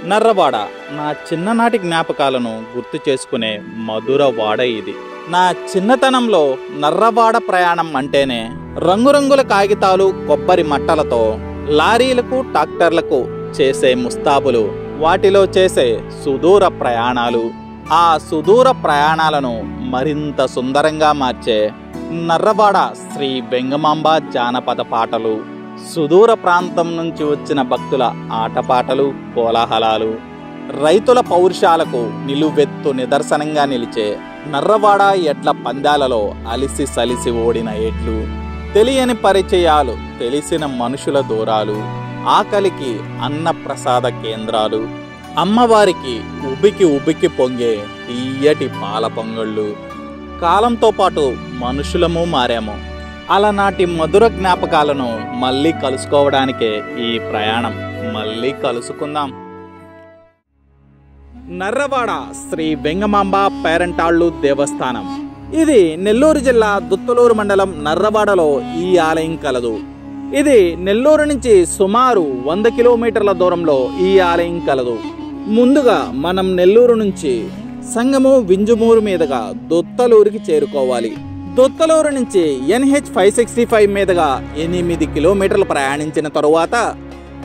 నర్రవాడ నా చిన్ననాటి జ్ఞాపకాలను గుర్తు చేసుకునే మధుర వాడ ఇది. నా చిన్నతనంలో నర్రవాడ ప్రయాణం అంటేనే రంగురంగుల కాగితాలు, కొబ్బరి మట్టలతో లారీలకు, ట్రాక్టర్లకు చేసే ముస్తాబులు, వాటిలో చేసే సుదూర ప్రయాణాలు, ఆ సుదూర ప్రయాణాలను మరింత సుందరంగా మార్చే నర్రవాడ శ్రీ వెంగమాంబ జానపద పాటలు, సుదూర ప్రాంతం నుంచి వచ్చిన భక్తుల ఆటపాటలు, కోలాహలాలు, రైతుల పౌరుషాలకు నిలువెత్తు నిదర్శనంగా నిలిచే నర్రవాడ ఎడ్ల పందాలలో అలిసి సలిసి ఓడిన ఎడ్లు, తెలియని పరిచయాలు, తెలిసిన మనుషుల దూరాలు, ఆకలికి అన్న ప్రసాద కేంద్రాలు, అమ్మవారికి ఉబికి ఉబికి పొంగే తీయటి పాల పొంగళ్ళు. కాలంతో పాటు మనుషులము మారాము. అలనాటి మధుర జ్ఞాపకాలను మళ్ళీ కలుసుకోవడానికే ఈ ప్రయాణం. మళ్ళీ కలుసుకుందాం. నర్రవాడ శ్రీ వెంగమాంబ పేరంటాళ్ళు దేవస్థానం. ఇది నెల్లూరు జిల్లా దుత్తలూరు మండలం నర్రవాడలో ఈ ఆలయం కలదు. ఇది నెల్లూరు నుంచి సుమారు 100 కిలోమీటర్ల దూరంలో ఈ ఆలయం కలదు. ముందుగా మనం నెల్లూరు నుంచి సంగము వింజమూరు మీదుగా దుత్తలూరుకి చేరుకోవాలి. దుత్తలూరు నుంచి NH 565 మీదుగా 8 కిలోమీటర్లు ప్రయాణించిన తరువాత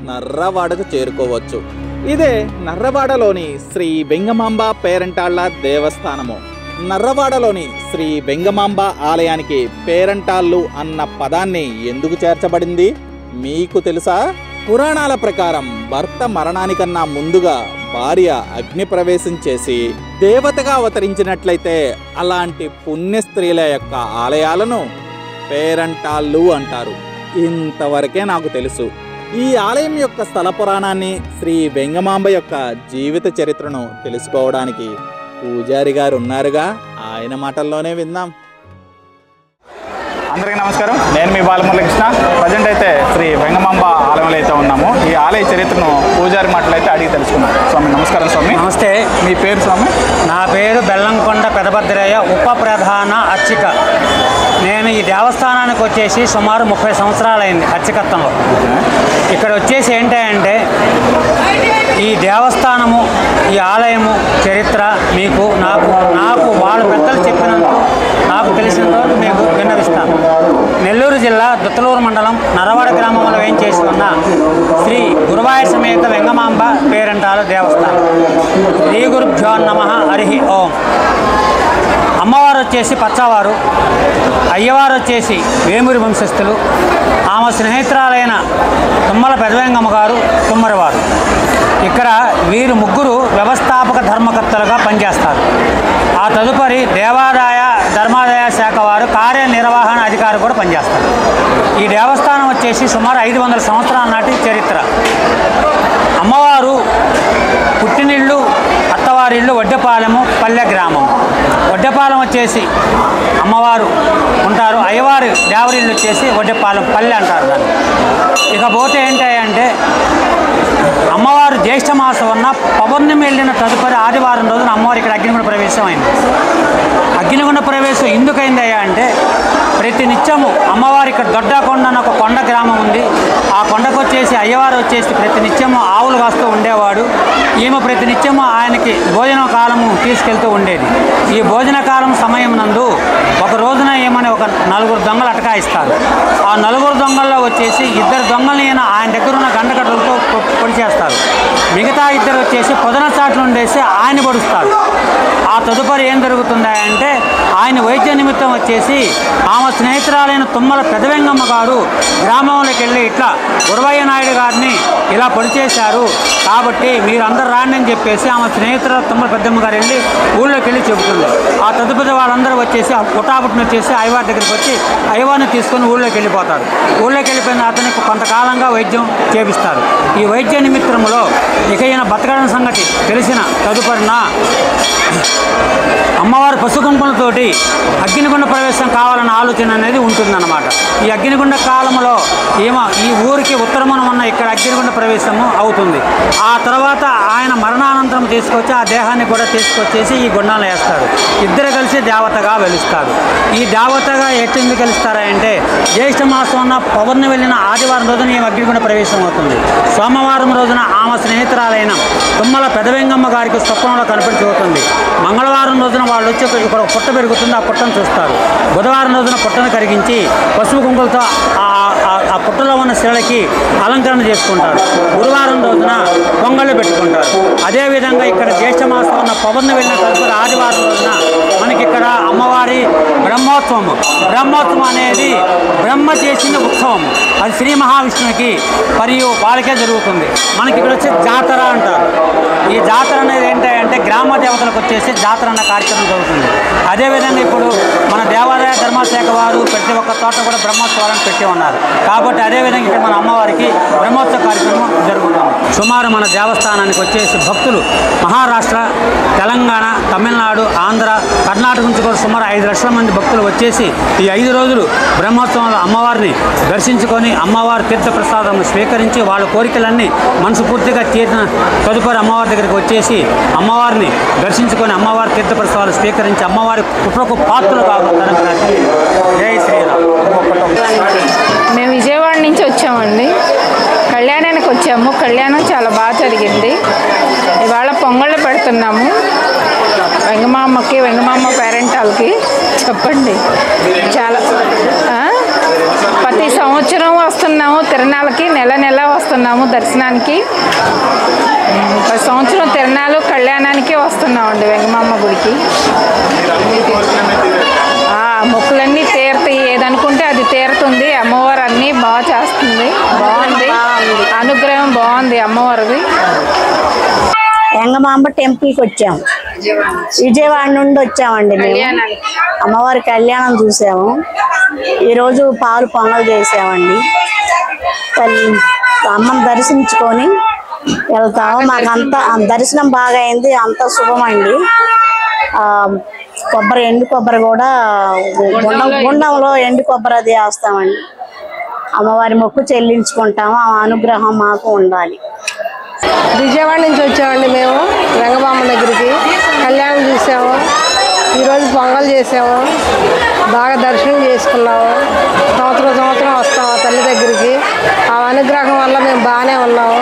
నర్రవాడకు చేరుకోవచ్చు. ఇదే నర్రవాడలోని శ్రీ వెంగమాంబ పేరంటాళ్ళ దేవస్థానము. నర్రవాడలోని శ్రీ వెంగమాంబ ఆలయానికి పేరంటాళ్ళు అన్న పదాన్ని ఎందుకు చేర్చబడింది మీకు తెలుసా? పురాణాల ప్రకారం భర్త మరణానికన్నా ముందుగా భార్య అగ్ని ప్రవేశం చేసి దేవతగా అవతరించినట్లయితే అలాంటి పుణ్య స్త్రీల యొక్క ఆలయాలను పేరంటాళ్ళు అంటారు. ఇంతవరకే నాకు తెలుసు. ఈ ఆలయం యొక్క స్థల పురాణాన్ని, శ్రీ వెంగమాంబ యొక్క జీవిత చరిత్రను తెలుసుకోవడానికి పూజారి గారు ఉన్నారుగా, ఆయన మాటల్లోనే విందాం. అందరికీ నమస్కారం. నేను మీ బాలమురళీకృష్ణ. ప్రజెంట్ అయితే శ్రీ వెంగమాంబ ఆలయంలో అయితే ఉన్నాము. ఈ ఆలయ చరిత్రను పూజారి మాటలు అయితే అడిగి తెలుసుకున్నాం. స్వామి నమస్కారం. స్వామి నమస్తే. మీ పేరు స్వామి? నా పేరు బెల్లంకొండ పెదభద్రయ్య, ఉప ప్రధాన అర్చక. నేను ఈ దేవస్థానానికి వచ్చేసి సుమారు 30 సంవత్సరాలైంది అర్చకత్వంలో. ఇక్కడ వచ్చేసి ఏంటంటే ఈ దేవస్థానము, ఈ ఆలయము చరిత్ర మీకు నాకు వాళ్ళ పెద్దలు చెప్పినందుకు నాకు తెలిసినంత మీకు విన్నవిస్తాను. నెల్లూరు జిల్లా దుత్తలూరు మండలం నర్రవాడ గ్రామంలో వేయించేసి ఉన్న శ్రీ గురువాయ సమేత వెంగమాంబ పేరంటాల దేవస్థానం. శ్రీ గురుభ్యో నమః. హరి ఓం. అమ్మవారు వచ్చేసి పచ్చవారు, అయ్యవారు వచ్చేసి వేమూరి వంశస్థులు, ఆమె స్నేహితురాలైన తుమ్మల పెదవెంగమ్మ గారు తుమ్మరివారు. ఇక్కడ వీరు ముగ్గురు వ్యవస్థాపక ధర్మకర్తలుగా పనిచేస్తారు. ఆ తదుపరి దేవాదాయ ధర్మాదాయ శాఖ వారు కార్యనిర్వహణ అధికారి కూడా పనిచేస్తారు. ఈ దేవస్థానం వచ్చేసి సుమారు 500 సంవత్సరాల నాటి చరిత్ర. అమ్మవారు పుట్టినిళ్ళు, అత్తవారిళ్ళు వడ్డెపాలెము పల్లె గ్రామం. వడ్డెపాలెం వచ్చేసి అమ్మవారు ఉంటారు, అయ్యవారు దేవరిళ్ళు వచ్చేసి వడ్డెపాలెం పల్లె అంటారు దాన్ని. ఇకపోతే ఏంటంటే అమ్మవారు జ్యేష్ఠ మాసం ఉన్న పౌర్ణమి వెళ్ళిన తదుపరి ఆదివారం రోజున అమ్మవారు ఇక్కడ అగ్నిగుండ ప్రవేశం అయింది. అగ్నిగుండ ప్రవేశం ఎందుకైందయ్యా అంటే ప్రతి నిత్యము అమ్మవారు ఇక్కడ దొడ్డకొండ అని ఒక కొండ గ్రామం ఉంది. ఆ కొండకు వచ్చేసి అయ్యవారు వచ్చేసి ప్రతి నిత్యము ఆవులు కాస్తూ ఉండేవాడు. ఈమె ప్రతి నిత్యము ఆయనకి భోజన కాలము తీసుకెళ్తూ ఉండేది. ఈ భోజన కాలం సమయం నందు ఒక రోజున ఏమని ఒక 4 దొంగలు అటకాయిస్తారు. ఆ 4 దొంగల్లో వచ్చేసి 2 దొంగల్ని ఆయన దగ్గర ఉన్న గండకట్టలతో పొడి చేస్తారు. మిగతా 2 వచ్చేసి పొదన చాట్లు ఉండేసి ఆయన పొడుస్తారు. ఆ తదుపరి ఏం జరుగుతుందా అంటే ఆయన వైద్య నిమిత్తం వచ్చేసి ఆమె స్నేహితురాలైన తుమ్మల పెదవెంగమ్మ గారు గ్రామంలోకి వెళ్ళి ఇట్లా గురవయ్య నాయుడు గారిని ఇలా పొడి చేశారు కాబట్టి మీరందరూ రాండి అని చెప్పేసి ఆమె స్నేహితురాలు తుమ్మల పెద్దమ్మ గారు వెళ్ళి ఊళ్ళోకి వెళ్ళి చెబుతుంది. ఆ తదుపరి వాళ్ళందరూ వచ్చేసి పుటాపుట్టును వచ్చేసి అయ్యవారి దగ్గరికి వచ్చి అయ్యవారిని తీసుకొని ఊళ్ళోకి వెళ్ళిపోతారు. ఊళ్ళోకి వెళ్ళిపోయిన అతనికి కొంతకాలంగా వైద్యం చేపిస్తారు. ఈ వైద్య నిమిత్తంలో ఇక ఈయన బతకడం సంగతి తెలిసిన తదుపరిన అమ్మవారి పసుకుంకులతోటి అగ్నిగుండ ప్రవేశం కావాలన్న ఆలోచన అనేది ఉంటుందన్నమాట. ఈ అగ్నిగుండ కాలంలో ఈ ఊరికి ఉత్తరమున ఉన్న ఇక్కడ అగ్నిగుండ ప్రవేశము అవుతుంది. ఆ తర్వాత ఆయన మరణానంతరం తీసుకొచ్చి ఆ దేహాన్ని కూడా తీసుకొచ్చేసి ఈ గుండంలో వేస్తారు. ఇద్దరు కలిసి దేవతగా వెలుస్తారు. ఈ దేవతగా ఎందుకు వెలుస్తారంటే జ్యేష్ఠ మాసం ఉన్న పౌర్ణమి వెళ్ళిన ఆదివారం రోజున ఈ అగ్నిగుండ ప్రవేశం అవుతుంది. సోమవారం రోజున ఆమె స్నేహితురాలైన తుమ్మల వారికి స్వప్నంలో కనిపించబోతుంది. మంగళవారం రోజున వాళ్ళు వచ్చి ఇక్కడ పుట్ట పెరుగుతుంది, ఆ పుట్టను చూస్తారు. బుధవారం రోజున పుట్టను కరిగించి పసుపు కుంకులతో ఆ పుట్టలో ఉన్న శిలకి అలంకరణ చేసుకుంటారు. గురువారం రోజున పొంగళ్ళు పెట్టుకుంటారు. అదేవిధంగా ఇక్కడ జ్యేష్ఠ మాసం ఉన్న పౌర్ణమి వెళ్ళిన తదుపరి ఆదివారం రోజున మనకి ఇక్కడ అమ్మవారి బ్రహ్మోత్సవం అనేది బ్రహ్మ చేసిన ఉత్సవం. అది శ్రీ మహావిష్ణువుకి మరియు వాళ్ళకే జరుగుతుంది. మనకి ఇక్కడ వచ్చే జాతర అంటారు. ఈ జాతర అనేది ఏంటంటే గ్రామ దేవతలకు వచ్చేసి జాతర అన్న కార్యక్రమం జరుగుతుంది. అదేవిధంగా ఇప్పుడు మన దేవాదాయ ధర్మశాఖ వారు ప్రతి ఒక్క చోట కూడా బ్రహ్మోత్సవాలను పెట్టి ఉన్నారు. కాబట్టి అదేవిధంగా ఇక్కడ మన అమ్మవారికి బ్రహ్మోత్సవ కార్యక్రమం జరుగుతుంది. సుమారు మన దేవస్థానానికి వచ్చేసి భక్తులు మహారాష్ట్ర, తెలంగాణ, తమిళనాడు, ఆంధ్ర, కర్ణాటక నుంచి కూడా సుమారు 5 లక్షల మంది భక్తులు వచ్చేసి ఈ 5 రోజులు బ్రహ్మోత్సవంలో అమ్మవారిని దర్శించుకొని అమ్మవారి తీర్థ ప్రసాదం స్వీకరించి వాళ్ళ కోరికలన్నీ మనస్ఫూర్తిగా తీరిన తదుపరి అమ్మవారి దగ్గరికి వచ్చేసి అమ్మవారిని దర్శించుకొని అమ్మవారి తీర్థ ప్రసాదాలు స్వీకరించి అమ్మవారి కృపకు పాత్రలు కాకుండా జై శ్రీరామ్. మేము విజయవాడ నుంచి వచ్చామండి. కళ్యాణానికి వచ్చాము. కళ్యాణం చాలా బాగా జరిగింది. ఇవాళ పొంగళ్ళు పెడుతున్నాము వెంగమామ పేరెంటాలకి. చెప్పండి, చాలా ప్రతి సంవత్సరం వస్తున్నాము తిరునాళ్ళకి. నెల వస్తున్నాము దర్శనానికి. ప్రతి సంవత్సరం తిరునాళ్ళు కళ్యాణానికి వస్తున్నామండి వెంగమామ గుడికి. మొక్కులన్నీ తీరుతాయి. ఏదనుకుంటే అది తీరుతుంది. అమ్మవారు అన్నీ బాగా చేస్తుంది. బాగుంది, అనుగ్రహం బాగుంది అమ్మవారిది. వెంగమాంబ టెంపుల్కి వచ్చాము. విజయవాడ నుండి వచ్చామండి. మేము అమ్మవారి కళ్యాణం చూసాము. ఈరోజు పాలు పొంగల్ చేసామండి. అమ్మని దర్శించుకొని వెళ్తాము. మాకంతా దర్శనం బాగా అయింది. అంతా శుభమండి. ఎండు కొబ్బరి కూడా గుండంలో ఎండు కొబ్బరి అది వేస్తామండి. అమ్మవారి మొక్కు చెల్లించుకుంటాము. ఆ అనుగ్రహం మాకు ఉండాలి. విజయవాడ నుంచి వచ్చామండి. మేము వెంగమామ దగ్గరికి కళ్యాణం చూసాము. ఈరోజు పొంగల్ చేసాము. బాగా దర్శనం చేసుకున్నాము. సంవత్సరం వస్తాము తల్లి దగ్గరికి. ఆ అనుగ్రహం వల్ల మేము బాగానే ఉన్నాము.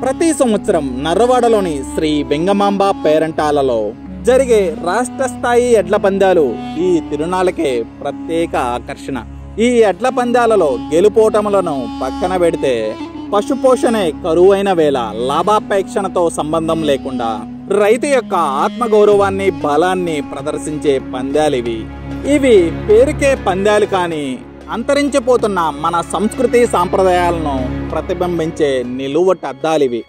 ప్రతి సంవత్సరం నర్రవాడలోని శ్రీ వెంగమాంబ పేరంటాలలో జరిగే రాష్ట్ర స్థాయి ఎడ్ల పందాలు ఈ తిరునాళ్ళకే ప్రత్యేక ఆకర్షణ. ఈ ఎడ్ల పందాలలో గెలుపోటములను పక్కన పెడితే పశుపోషణే కరువైన వేళ లాభాపేక్షణతో సంబంధం లేకుండా రైతు యొక్క ఆత్మగౌరవాన్ని, బలాన్ని ప్రదర్శించే పందాలివి. ఇవి పేరుకే పందాలు కానీ అంతరించిపోతున్న మన సంస్కృతి సాంప్రదాయాలను ప్రతిబింబించే నిలువటద్దాలివి.